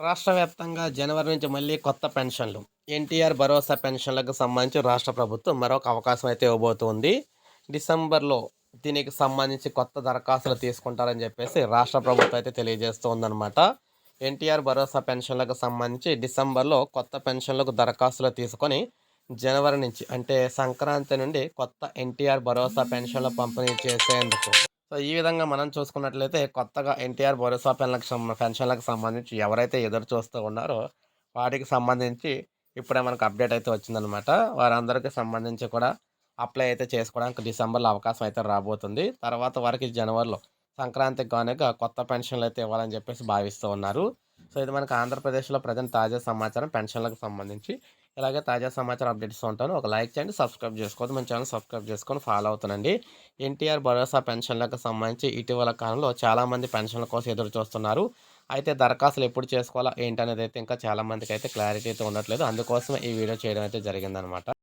రాష్ట్ర వ్యాప్తంగా జనవరి నుంచి మళ్ళీ కొత్త పెన్షన్లు. ఎన్టీఆర్ భరోసా పెన్షన్లకు సంబంధించి రాష్ట్ర ప్రభుత్వం మరొక అవకాశం అయితే ఇవ్వబోతుంది. డిసెంబర్‌లో దీనికి సంబంధించి కొత్త దరఖాస్తులు తీసుకుంటారని చెప్పేసి రాష్ట్ర ప్రభుత్వం అయితే తెలియజేస్తూ ఉందనమాట. ఎన్టీఆర్ భరోసా పెన్షన్లకు సంబంధించి డిసెంబర్‌లో కొత్త పెన్షన్లకు దరఖాస్తులు తీసుకొని జనవరి నుంచి అంటే సంక్రాంతి నుండి కొత్త ఎన్టీఆర్ భరోసా పెన్షన్ల పంపిణీ చేసేందుకు సో, ఈ విధంగా మనం చూసుకున్నట్లయితే కొత్తగా ఎన్టీఆర్ భరోసా పెన్షన్‌లకు సంబంధించి ఎవరైతే ఎదురు చూస్తూ ఉన్నారో, వాటికి సంబంధించి ఇప్పుడే మనకు అప్డేట్ అయితే వచ్చిందనమాట. వారందరికి సంబంధించి కూడా అప్లై అయితే చేసుకోవడానికి డిసెంబర్‌లో అవకాశం అయితే రాబోతుంది. తర్వాత వారికి జనవరిలో సంక్రాంతికి గానుక కొత్త పెన్షన్‌లు అయితే ఇవ్వాలని చెప్పేసి భావిస్తూ ఉన్నారు. సో, ఇది మనకు ఆంధ్రప్రదేశ్‌లో ప్రెజెంట్ తాజా సమాచారం పెన్షన్‌లకు సంబంధించి. ఇలాగే తాజా సమాచారం అప్డేట్స్ ఉంటాను. ఒక లైక్ చేయండి, సబ్స్క్రైబ్ చేసుకోవద్దు. మన ఛానల్ సబ్స్క్రైబ్ చేసుకొని ఫాలో అవుతానండి. ఎన్టీఆర్ భరోసా పెన్షన్లకు సంబంధించి ఇటీవల కాలంలో చాలామంది పెన్షన్ల కోసం ఎదురు చూస్తున్నారు. అయితే దరఖాస్తులు ఎప్పుడు చేసుకోవాలా ఏంటనేది అయితే ఇంకా చాలామందికి అయితే క్లారిటీ అయితే ఉండట్లేదు. అందుకోసమే ఈ వీడియో చేయడం అయితే జరిగిందనమాట.